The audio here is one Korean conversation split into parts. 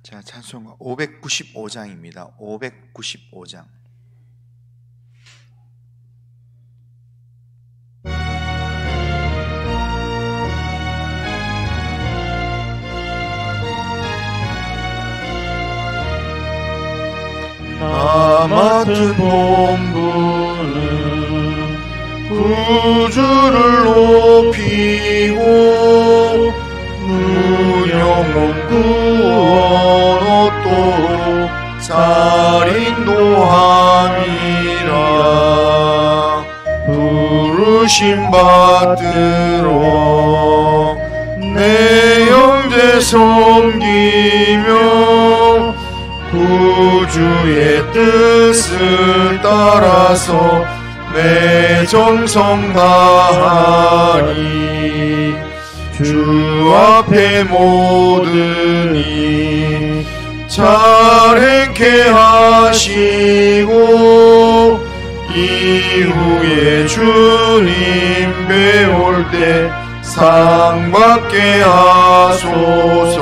자, 찬송가 595장입니다. 595장. 나 맡은 본분은 구주를 높이고 무영혼 구원 얻도록 잘 인도함이라. 부르심 받들어 내 형제 섬기며 구주의 뜻을 따라서 내 정성 다하리. 주 앞에 모든 일 잘 행케 하시고 이후에 주님 배울 때 상 받게 하소서.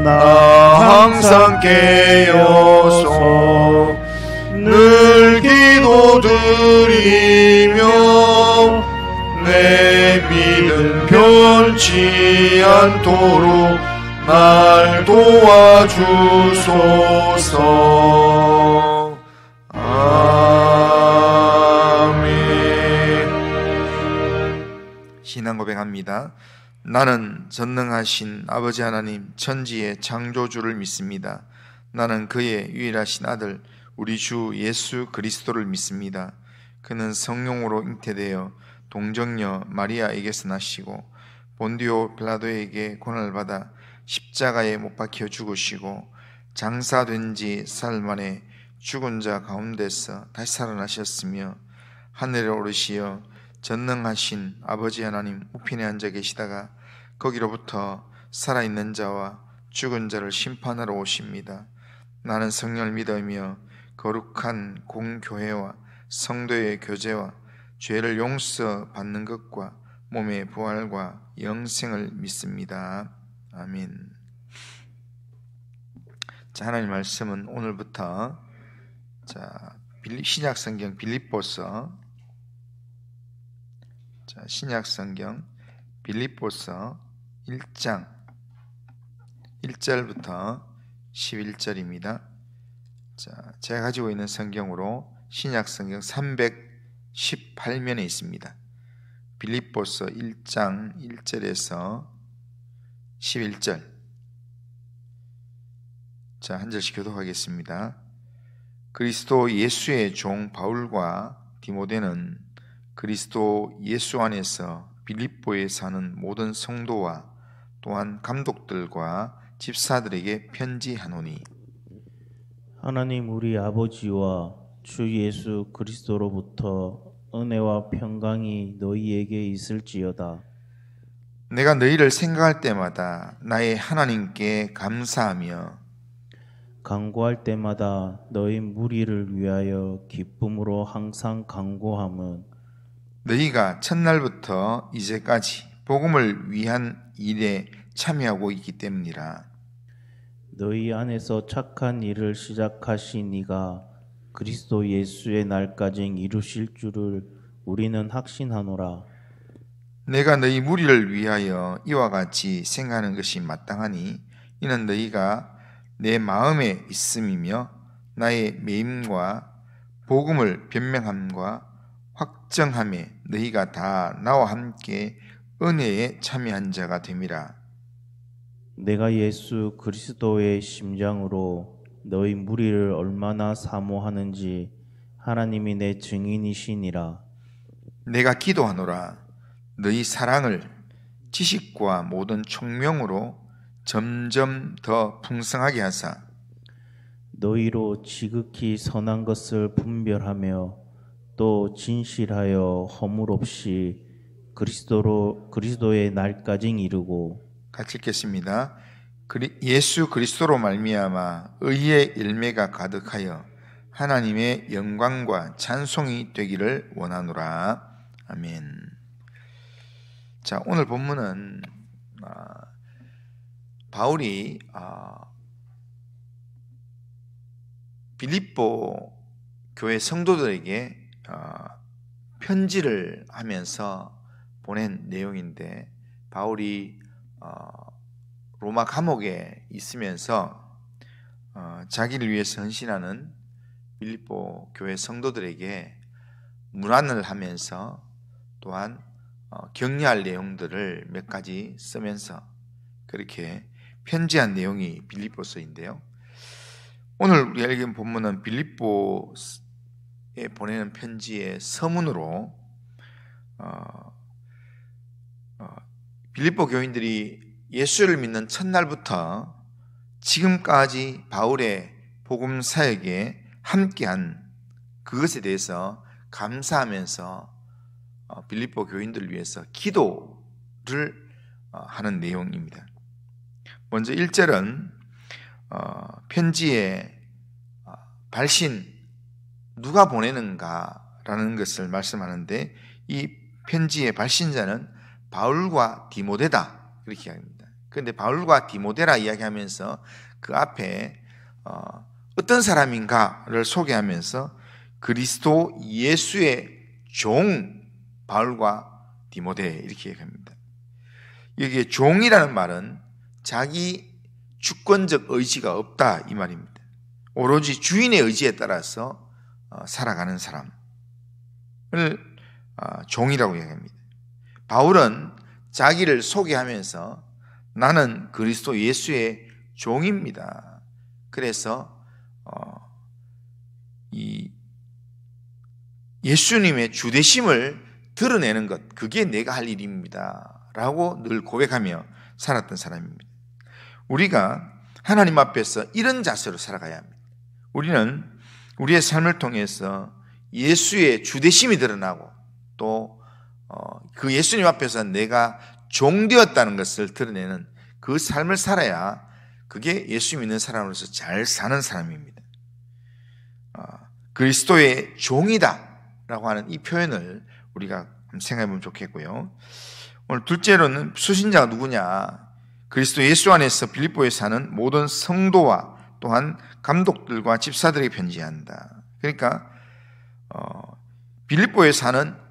나 항상 깨어서 늘 기도드리며 내 믿음 변치 않도록 날 도와주소서. 아멘. 신앙 고백합니다. 나는 전능하신 아버지 하나님 천지의 창조주를 믿습니다. 나는 그의 유일하신 아들 우리 주 예수 그리스도를 믿습니다. 그는 성령으로 잉태되어 동정녀 마리아에게서 나시고 본디오 빌라도에게 고난을 받아 십자가에 못 박혀 죽으시고 장사된 지 사흘 만에 죽은 자 가운데서 다시 살아나셨으며 하늘에 오르시어 전능하신 아버지 하나님 우편에 앉아 계시다가 거기로부터 살아있는 자와 죽은 자를 심판하러 오십니다. 나는 성령을 믿으며 거룩한 공교회와 성도의 교제와 죄를 용서받는 것과 몸의 부활과 영생을 믿습니다. 아멘. 자, 하나님 말씀은 오늘부터 신약성경 빌립보서, 신약성경 빌립보서 1장 1절부터 11절입니다. 제가 가지고 있는 성경으로 신약성경 318면에 있습니다. 빌립보서 1장 1절에서 11절. 한 절씩 교독하겠습니다. 그리스도 예수의 종 바울과 디모데는 그리스도 예수 안에서 빌립보에 사는 모든 성도와 또한 감독들과 집사들에게 편지하노니, 하나님 우리 아버지와 주 예수 그리스도로부터 은혜와 평강이 너희에게 있을지어다. 내가 너희를 생각할 때마다 나의 하나님께 감사하며 간구할 때마다 너희 무리를 위하여 기쁨으로 항상 간구함은 너희가 첫날부터 이제까지 복음을 위한 일에 참여하고 있기 때문이라. 너희 안에서 착한 일을 시작하신 이가 그리스도 예수의 날까지 이루실 줄을 우리는 확신하노라. 내가 너희 무리를 위하여 이와 같이 생각하는 것이 마땅하니 이는 너희가 내 마음에 있음이며 나의 매임과 복음을 변명함과 확정함에 너희가 다 나와 함께 은혜에 참여한 자가 됨이라. 내가 예수 그리스도의 심장으로 너희 무리를 얼마나 사모하는지 하나님이 내 증인이시니라. 내가 기도하노라. 너희 사랑을 지식과 모든 총명으로 점점 더 풍성하게 하사 너희로 지극히 선한 것을 분별하며 또 진실하여 허물 없이 그리스도의 날까지 이루고. 같이 읽겠습니다. 예수 그리스도로 말미암아 의의 열매가 가득하여 하나님의 영광과 찬송이 되기를 원하노라. 아멘. 자, 오늘 본문은 바울이 빌립보 교회 성도들에게 편지를 하면서 보낸 내용인데, 바울이 로마 감옥에 있으면서 자기를 위해서 헌신하는 빌립보 교회 성도들에게 문안을 하면서 또한 격려할 내용들을 몇 가지 쓰면서 그렇게 편지한 내용이 빌립보서인데요. 오늘 우리가 읽은 본문은 빌립보에 보내는 편지의 서문으로 빌립보 교인들이 예수를 믿는 첫날부터 지금까지 바울의 복음 사역에 함께한 그것에 대해서 감사하면서 빌립보 교인들을 위해서 기도를 하는 내용입니다. 먼저 1절은 편지의 발신, 누가 보내는가라는 것을 말씀하는데, 이 편지의 발신자는 바울과 디모데다 이렇게 이야기합니다. 그런데 바울과 디모데라 이야기하면서 그 앞에 어떤 사람인가를 소개하면서 그리스도 예수의 종 바울과 디모데 이렇게 얘기합니다. 여기에 종이라는 말은 자기 주권적 의지가 없다 이 말입니다. 오로지 주인의 의지에 따라서 살아가는 사람을 종이라고 얘기합니다. 바울은 자기를 소개하면서 나는 그리스도 예수의 종입니다. 그래서 이 예수님의 주되심을 드러내는 것, 그게 내가 할 일입니다 라고 늘 고백하며 살았던 사람입니다. 우리가 하나님 앞에서 이런 자세로 살아가야 합니다. 우리는 우리의 삶을 통해서 예수의 주되심이 드러나고 또 그 예수님 앞에서 내가 종되었다는 것을 드러내는 그 삶을 살아야 그게 예수 믿는 사람으로서 잘 사는 사람입니다. 그리스도의 종이다 라고 하는 이 표현을 우리가 생각해 보면 좋겠고요. 오늘 둘째로는 수신자가 누구냐? 그리스도 예수 안에서 빌립보에 사는 모든 성도와 또한 감독들과 집사들에게 편지한다. 그러니까 빌립보에 사는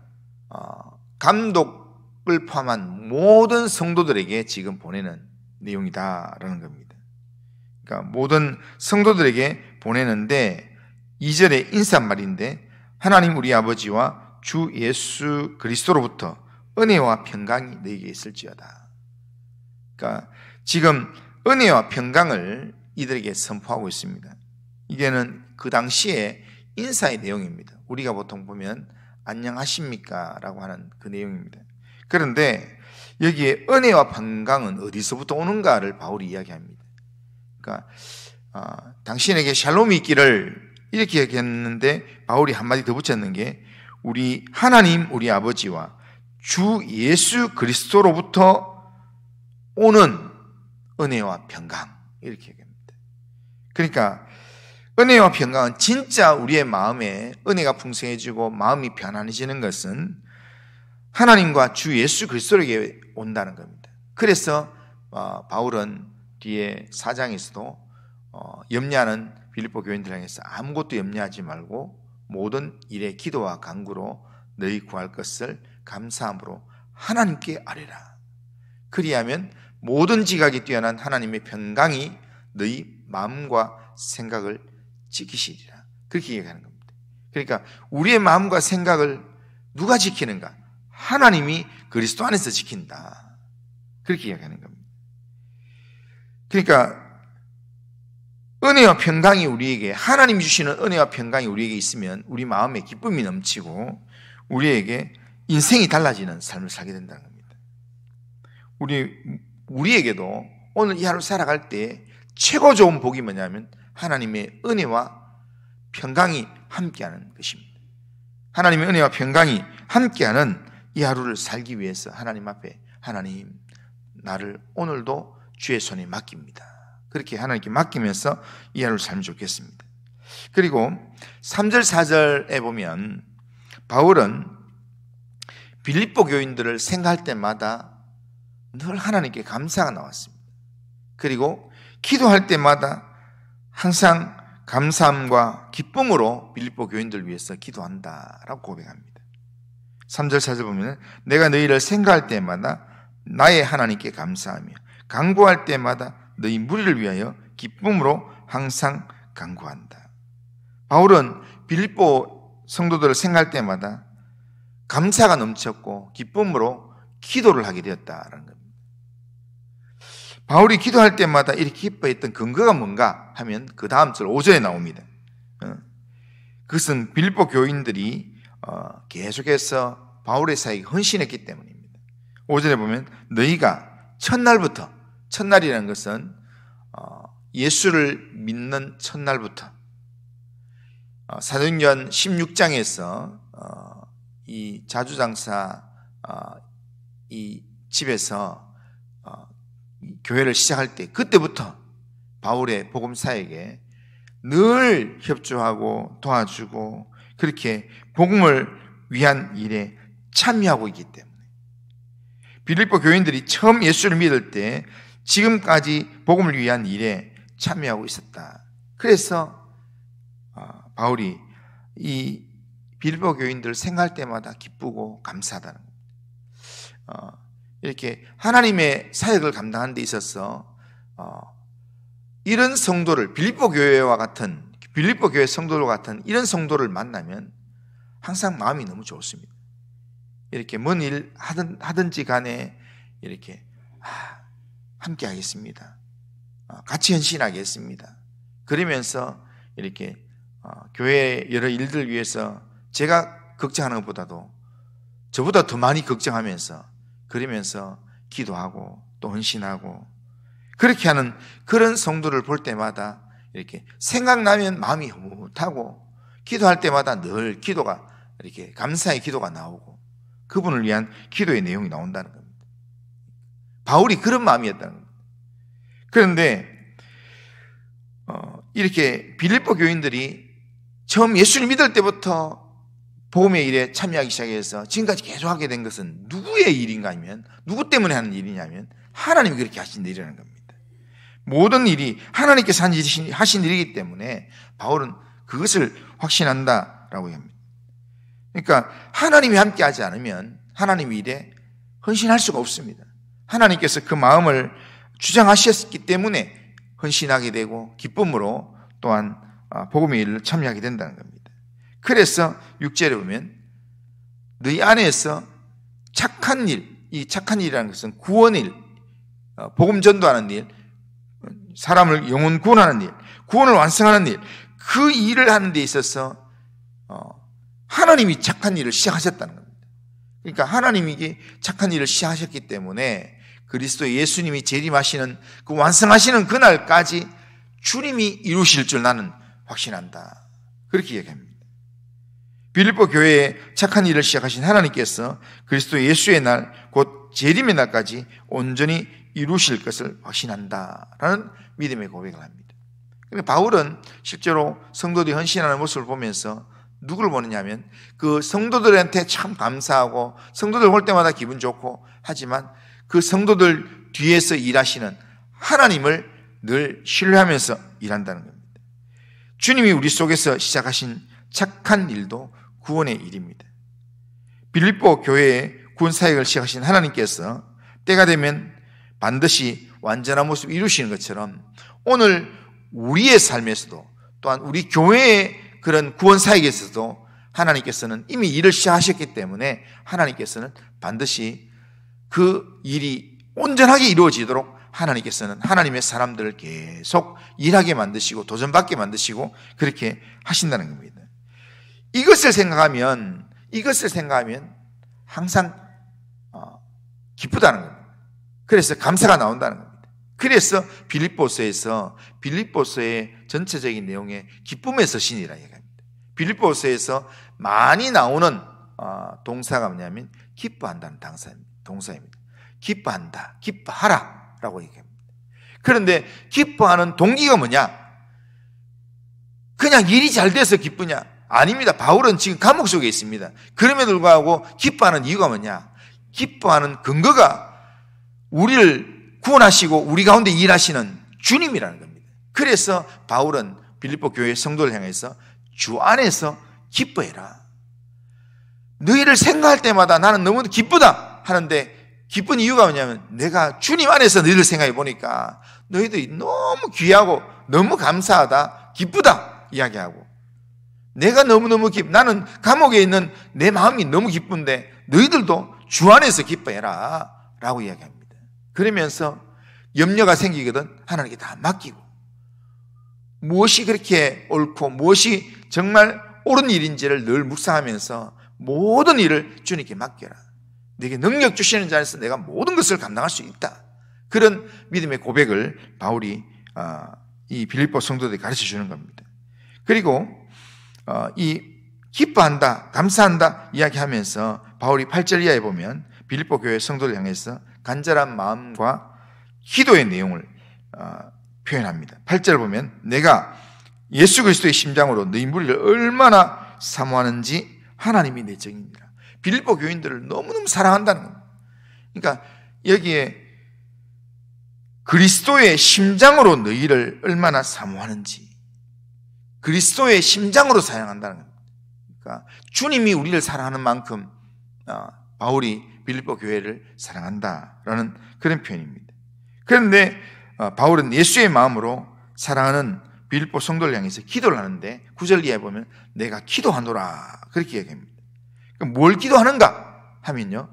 감독을 포함한 모든 성도들에게 지금 보내는 내용이다라는 겁니다. 그러니까 모든 성도들에게 보내는데 2절의 인사말인데, 하나님 우리 아버지와 주 예수 그리스도로부터 은혜와 평강이 너희에게 있을지어다. 그러니까 지금 은혜와 평강을 이들에게 선포하고 있습니다. 이게는 그 당시에 인사의 내용입니다. 우리가 보통 보면 안녕하십니까 라고 하는 그 내용입니다. 그런데 여기에 은혜와 평강은 어디서부터 오는가를 바울이 이야기합니다. 그러니까 당신에게 샬롬이 있기를 이렇게 얘기했는데, 바울이 한마디 더 붙였는 게 우리 하나님 우리 아버지와 주 예수 그리스도로부터 오는 은혜와 평강 이렇게 얘기합니다. 그러니까 은혜와 평강은 진짜 우리의 마음에 은혜가 풍성해지고 마음이 편안해지는 것은 하나님과 주 예수 그리스도에게 온다는 겁니다. 그래서 바울은 뒤에 4장에서도 염려하는 빌립보 교인들 향해서 아무것도 염려하지 말고 모든 일에 기도와 간구로 너희 구할 것을 감사함으로 하나님께 아뢰라. 그리하면 모든 지각이 뛰어난 하나님의 평강이 너희 마음과 생각을 지키시리라. 그렇게 얘기하는 겁니다. 그러니까 우리의 마음과 생각을 누가 지키는가? 하나님이 그리스도 안에서 지킨다. 그렇게 이야기하는 겁니다. 그러니까 은혜와 평강이 우리에게, 하나님이 주시는 은혜와 평강이 우리에게 있으면 우리 마음에 기쁨이 넘치고 우리에게 인생이 달라지는 삶을 살게 된다는 겁니다. 우리에게도 오늘 이 하루 살아갈 때 최고 좋은 복이 뭐냐면 하나님의 은혜와 평강이 함께하는 것입니다. 하나님의 은혜와 평강이 함께하는 이 하루를 살기 위해서 하나님 앞에, 하나님 나를 오늘도 주의 손에 맡깁니다. 그렇게 하나님께 맡기면서 이 하루를 살면 좋겠습니다. 그리고 3절 4절에 보면 바울은 빌립보 교인들을 생각할 때마다 늘 하나님께 감사가 나왔습니다. 그리고 기도할 때마다 항상 감사함과 기쁨으로 빌립보 교인들을 위해서 기도한다라고 고백합니다. 3절 4절 보면 내가 너희를 생각할 때마다 나의 하나님께 감사하며 간구할 때마다 너희 무리를 위하여 기쁨으로 항상 간구한다. 바울은 빌립보 성도들을 생각할 때마다 감사가 넘쳤고 기쁨으로 기도를 하게 되었다라는 겁니다. 바울이 기도할 때마다 이렇게 기뻐했던 근거가 뭔가 하면 그 다음 절 5절에 나옵니다. 그것은 빌립보 교인들이 계속해서 바울의 사역에 헌신했기 때문입니다. 5절에 보면 너희가 첫날부터, 첫날이라는 것은 예수를 믿는 첫날부터 사도행전 16장에서 이 자주장사 이 집에서 교회를 시작할 때 그때부터 바울의 복음 사역에 늘 협조하고 도와주고 그렇게 복음을 위한 일에 참여하고 있기 때문에 빌립보 교인들이 처음 예수를 믿을 때 지금까지 복음을 위한 일에 참여하고 있었다. 그래서 바울이 이 빌립보 교인들을 생각할 때마다 기쁘고 감사하다는 겁니다. 이렇게 하나님의 사역을 감당하는 데 있어서 이런 성도를 빌립보 교회와 같은 빌립보 교회 성도들 같은 이런 성도를 만나면 항상 마음이 너무 좋습니다. 이렇게 뭔 일 하든지 간에 이렇게 함께 하겠습니다. 같이 헌신하겠습니다. 그러면서 이렇게 교회의 여러 일들 위해서 제가 걱정하는 것보다도 저보다 더 많이 걱정하면서 그러면서 기도하고 또 헌신하고 그렇게 하는 그런 성도를 볼 때마다 이렇게 생각나면 마음이 흐뭇하고 기도할 때마다 늘 기도가 이렇게 감사의 기도가 나오고 그분을 위한 기도의 내용이 나온다는 겁니다. 바울이 그런 마음이었다는 겁니다. 그런데 이렇게 빌립보 교인들이 처음 예수를 믿을 때부터 복음의 일에 참여하기 시작해서 지금까지 계속 하게 된 것은 누구의 일인가 하면 누구 때문에 하는 일이냐면 하나님이 그렇게 하신 일이라는 겁니다. 모든 일이 하나님께서 하신 일이기 때문에 바울은 그것을 확신한다라고 합니다. 그러니까 하나님이 함께 하지 않으면 하나님의 일에 헌신할 수가 없습니다. 하나님께서 그 마음을 주장하셨기 때문에 헌신하게 되고 기쁨으로 또한 복음의 일을 참여하게 된다는 겁니다. 그래서 6절에 보면 너희 안에서 착한 일, 이 착한 일이라는 것은 구원의 일, 복음 전도하는 일, 사람을 영혼 구원하는 일, 구원을 완성하는 일, 그 일을 하는 데 있어서 하나님이 착한 일을 시작하셨다는 겁니다. 그러니까 하나님이 착한 일을 시작하셨기 때문에 그리스도 예수님이 재림하시는 그 완성하시는 그날까지 주님이 이루실 줄 나는 확신한다. 그렇게 얘기합니다. 빌립보 교회에 착한 일을 시작하신 하나님께서 그리스도 예수의 날, 곧 재림의 날까지 온전히 이루실 것을 확신한다라는 믿음의 고백을 합니다. 그러니까 바울은 실제로 성도들이 헌신하는 모습을 보면서 누구를 보느냐 하면 그 성도들한테 참 감사하고 성도들 볼 때마다 기분 좋고 하지만 그 성도들 뒤에서 일하시는 하나님을 늘 신뢰하면서 일한다는 겁니다. 주님이 우리 속에서 시작하신 착한 일도 구원의 일입니다. 빌립보 교회의 구원 사역을 시작하신 하나님께서 때가 되면 반드시 완전한 모습을 이루시는 것처럼 오늘 우리의 삶에서도 또한 우리 교회의 그런 구원 사역에서도 하나님께서는 이미 일을 시작하셨기 때문에 하나님께서는 반드시 그 일이 온전하게 이루어지도록 하나님께서는 하나님의 사람들을 계속 일하게 만드시고 도전받게 만드시고 그렇게 하신다는 겁니다. 이것을 생각하면 항상 기쁘다는 겁니다. 그래서 감사가 나온다는 겁니다. 그래서 빌립보서의 전체적인 내용에 기쁨의 서신이라 얘기합니다. 빌립보서에서 많이 나오는 동사가 뭐냐면 기뻐한다는 동사입니다. 기뻐한다, 기뻐하라 라고 얘기합니다. 그런데 기뻐하는 동기가 뭐냐? 그냥 일이 잘 돼서 기쁘냐? 아닙니다. 바울은 지금 감옥 속에 있습니다. 그럼에도 불구하고 기뻐하는 이유가 뭐냐? 기뻐하는 근거가 우리를 구원하시고 우리 가운데 일하시는 주님이라는 겁니다. 그래서 바울은 빌립보 교회 성도를 향해서 주 안에서 기뻐해라. 너희를 생각할 때마다 나는 너무 기쁘다 하는데, 기쁜 이유가 뭐냐면 내가 주님 안에서 너희를 생각해 보니까 너희들이 너무 귀하고 너무 감사하다, 기쁘다 이야기하고, 내가 너무너무 나는 감옥에 있는 내 마음이 너무 기쁜데 너희들도 주 안에서 기뻐해라 라고 이야기합니다. 그러면서 염려가 생기거든 하나님께 다 맡기고, 무엇이 그렇게 옳고 무엇이 정말 옳은 일인지를 늘 묵상하면서 모든 일을 주님께 맡겨라. 내게 능력 주시는 자에서 내가 모든 것을 감당할 수 있다. 그런 믿음의 고백을 바울이 이 빌립보 성도들에게 가르쳐 주는 겁니다. 그리고 이 기뻐한다, 감사한다 이야기하면서 바울이 8절 이하에 보면 빌립보 교회 성도를 향해서 간절한 마음과 기도의 내용을 표현합니다. 8절 보면 내가 예수 그리스도의 심장으로 너희 무리를 얼마나 사모하는지 하나님이 내 증인이라. 빌립보 교인들을 너무너무 사랑한다는 겁니다. 그러니까 여기에 그리스도의 심장으로 너희를 얼마나 사모하는지, 그리스도의 심장으로 사랑한다는 겁니다. 그러니까 주님이 우리를 사랑하는 만큼 바울이 빌립보 교회를 사랑한다라는 그런 표현입니다. 그런데 바울은 예수의 마음으로 사랑하는 빌립보 성도를 향해서 기도를 하는데 9절 이하에 보면 내가 기도하노라 그렇게 얘기합니다. 그럼 뭘 기도하는가 하면요,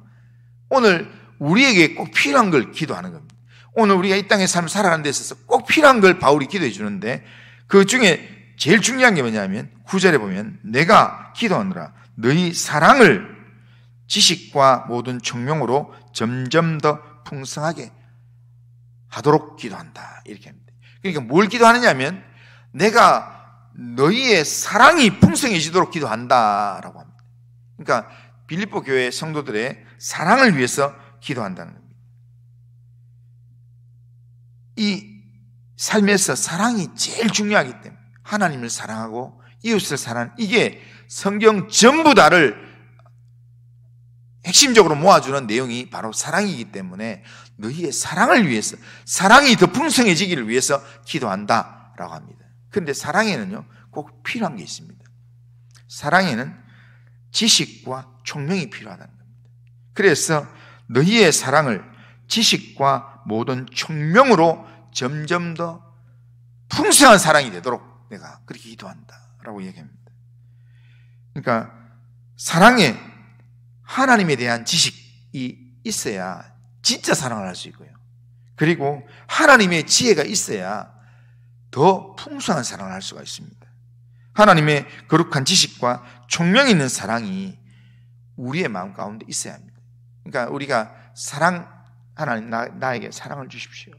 오늘 우리에게 꼭 필요한 걸 기도하는 겁니다. 오늘 우리가 이 땅의 삶을 살아가는 데 있어서 꼭 필요한 걸 바울이 기도해 주는데, 그 중에 제일 중요한 게 뭐냐면 9절에 보면 내가 기도하노라 너희 사랑을 지식과 모든 총명으로 점점 더 풍성하게 하도록 기도한다 이렇게 합니다. 그러니까 뭘 기도하느냐 하면 내가 너희의 사랑이 풍성해지도록 기도한다라고 합니다. 그러니까 빌립보 교회 성도들의 사랑을 위해서 기도한다는 겁니다. 이 삶에서 사랑이 제일 중요하기 때문에 하나님을 사랑하고 이웃을 사랑하는, 이게 성경 전부 다를 핵심적으로 모아주는 내용이 바로 사랑이기 때문에 너희의 사랑을 위해서, 사랑이 더 풍성해지기를 위해서 기도한다라고 합니다. 그런데 사랑에는요 꼭 필요한 게 있습니다. 사랑에는 지식과 총명이 필요하다는 겁니다. 그래서 너희의 사랑을 지식과 모든 총명으로 점점 더 풍성한 사랑이 되도록 내가 그렇게 기도한다라고 얘기합니다. 그러니까 사랑에 하나님에 대한 지식이 있어야 진짜 사랑을 할 수 있고요. 그리고 하나님의 지혜가 있어야 더 풍성한 사랑을 할 수가 있습니다. 하나님의 거룩한 지식과 총명이 있는 사랑이 우리의 마음 가운데 있어야 합니다. 그러니까 우리가 하나님 나에게 사랑을 주십시오,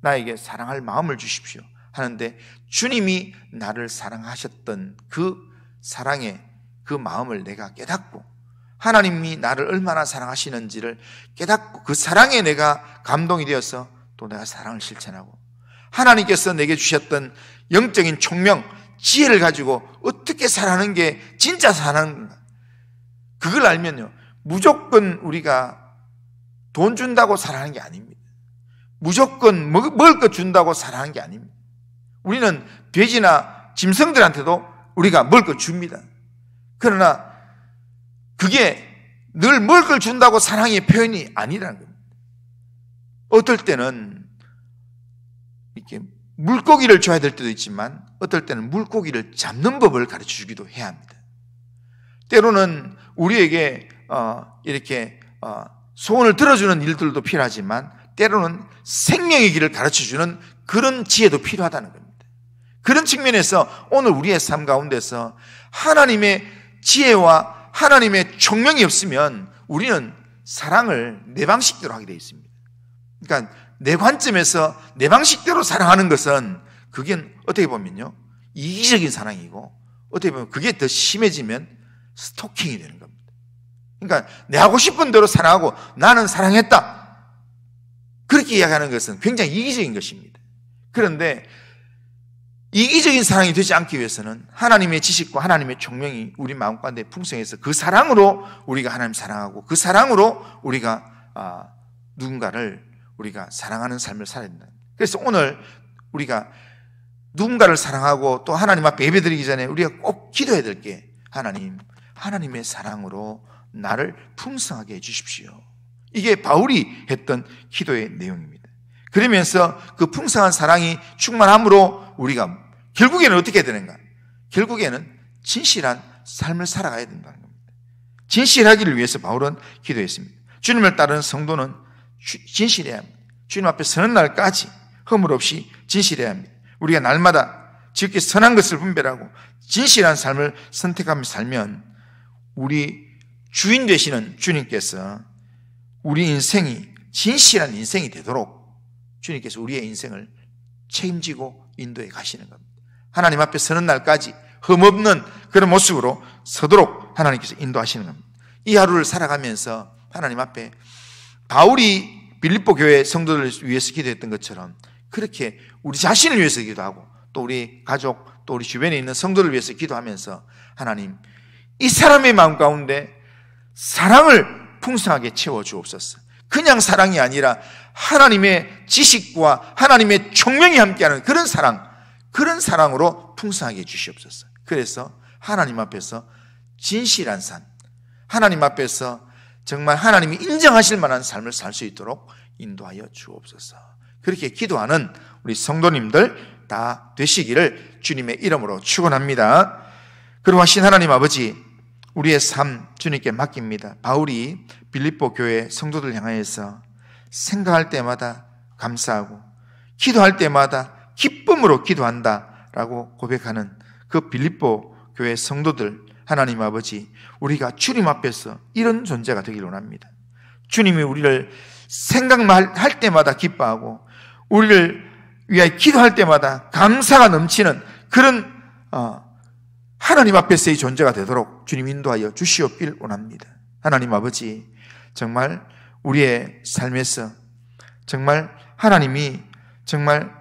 나에게 사랑할 마음을 주십시오 하는데, 주님이 나를 사랑하셨던 그 사랑의 그 마음을 내가 깨닫고, 하나님이 나를 얼마나 사랑하시는지를 깨닫고 그 사랑에 내가 감동이 되어서 또 내가 사랑을 실천하고, 하나님께서 내게 주셨던 영적인 총명, 지혜를 가지고 어떻게 사랑하는 게 진짜 사랑인가, 그걸 알면요 무조건 우리가 돈 준다고 사랑하는 게 아닙니다. 무조건 먹을 것 준다고 사랑하는 게 아닙니다. 우리는 돼지나 짐승들한테도 우리가 먹을 것 줍니다. 그러나 그게 늘 먹을 걸 준다고 사랑의 표현이 아니라는 겁니다. 어떨 때는 이렇게 물고기를 줘야 될 때도 있지만 어떨 때는 물고기를 잡는 법을 가르쳐 주기도 해야 합니다. 때로는 우리에게 이렇게 소원을 들어주는 일들도 필요하지만 때로는 생명의 길을 가르쳐 주는 그런 지혜도 필요하다는 겁니다. 그런 측면에서 오늘 우리의 삶 가운데서 하나님의 지혜와 하나님의 총명이 없으면 우리는 사랑을 내 방식대로 하게 되어 있습니다. 그러니까 내 관점에서 내 방식대로 사랑하는 것은 그게 어떻게 보면요 이기적인 사랑이고, 어떻게 보면 그게 더 심해지면 스토킹이 되는 겁니다. 그러니까 내 하고 싶은 대로 사랑하고 나는 사랑했다 그렇게 이야기하는 것은 굉장히 이기적인 것입니다. 그런데 이기적인 사랑이 되지 않기 위해서는 하나님의 지식과 하나님의 총명이 우리 마음 가운데 풍성해서 그 사랑으로 우리가 하나님 사랑하고 그 사랑으로 우리가 누군가를 우리가 사랑하는 삶을 살아야 된다. 그래서 오늘 우리가 누군가를 사랑하고 또 하나님 앞에 예배드리기 전에 우리가 꼭 기도해야 될 게 하나님의 사랑으로 나를 풍성하게 해주십시오. 이게 바울이 했던 기도의 내용입니다. 그러면서 그 풍성한 사랑이 충만함으로 우리가 결국에는 어떻게 해야 되는가? 결국에는 진실한 삶을 살아가야 된다는 겁니다. 진실하기를 위해서 바울은 기도했습니다. 주님을 따르는 성도는 진실해야 합니다. 주님 앞에 서는 날까지 허물 없이 진실해야 합니다. 우리가 날마다 지극히 선한 것을 분별하고 진실한 삶을 선택하며 살면 우리 주인 되시는 주님께서 우리 인생이 진실한 인생이 되도록 주님께서 우리의 인생을 책임지고 인도해 가시는 겁니다. 하나님 앞에 서는 날까지 흠없는 그런 모습으로 서도록 하나님께서 인도하시는 겁니다. 이 하루를 살아가면서 하나님 앞에 바울이 빌립보 교회 성도들을 위해서 기도했던 것처럼 그렇게 우리 자신을 위해서 기도하고 또 우리 가족 또 우리 주변에 있는 성도를 위해서 기도하면서 하나님 이 사람의 마음 가운데 사랑을 풍성하게 채워주옵소서. 그냥 사랑이 아니라 하나님의 지식과 하나님의 총명이 함께하는 그런 사랑으로 풍성하게 해주시옵소서. 그래서 하나님 앞에서 진실한 삶, 하나님 앞에서 정말 하나님이 인정하실 만한 삶을 살 수 있도록 인도하여 주옵소서. 그렇게 기도하는 우리 성도님들 다 되시기를 주님의 이름으로 축원합니다. 그러하신 하나님 아버지, 우리의 삶 주님께 맡깁니다. 바울이 빌립보 교회 성도들 향하여서 생각할 때마다 감사하고 기도할 때마다 기쁨으로 기도한다라고 고백하는 그 빌립보 교회 성도들, 하나님 아버지, 우리가 주님 앞에서 이런 존재가 되기를 원합니다. 주님이 우리를 생각만 할 때마다 기뻐하고 우리를 위하여 기도할 때마다 감사가 넘치는 그런 하나님 앞에서의 존재가 되도록 주님 인도하여 주시옵길 원합니다. 하나님 아버지, 정말 우리의 삶에서 정말 하나님이 정말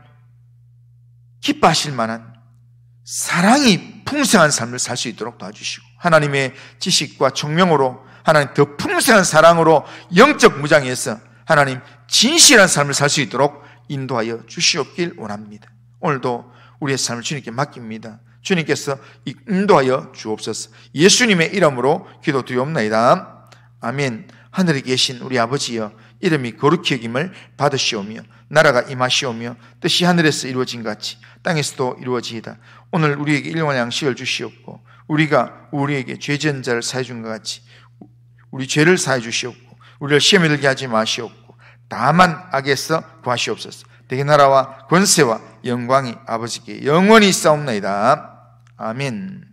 기뻐하실 만한 사랑이 풍성한 삶을 살 수 있도록 도와주시고 하나님의 지식과 총명으로 하나님 더 풍성한 사랑으로 영적 무장해서 하나님 진실한 삶을 살 수 있도록 인도하여 주시옵길 원합니다. 오늘도 우리의 삶을 주님께 맡깁니다. 주님께서 인도하여 주옵소서. 예수님의 이름으로 기도드리옵나이다. 아멘. 하늘에 계신 우리 아버지여, 이름이 거룩히 여김을 받으시오며 나라가 임하시오며 뜻이 하늘에서 이루어진 같이 땅에서도 이루어지이다. 오늘 우리에게 일용할 양식을 주시옵고 우리가 우리에게 죄 지은 자를 사해 준 것 같이 우리 죄를 사해 주시옵고 우리를 시험에 들게 하지 마시옵고 다만 악에서 구하시옵소서. 대개 나라와 권세와 영광이 아버지께 영원히 있사옵나이다. 아멘.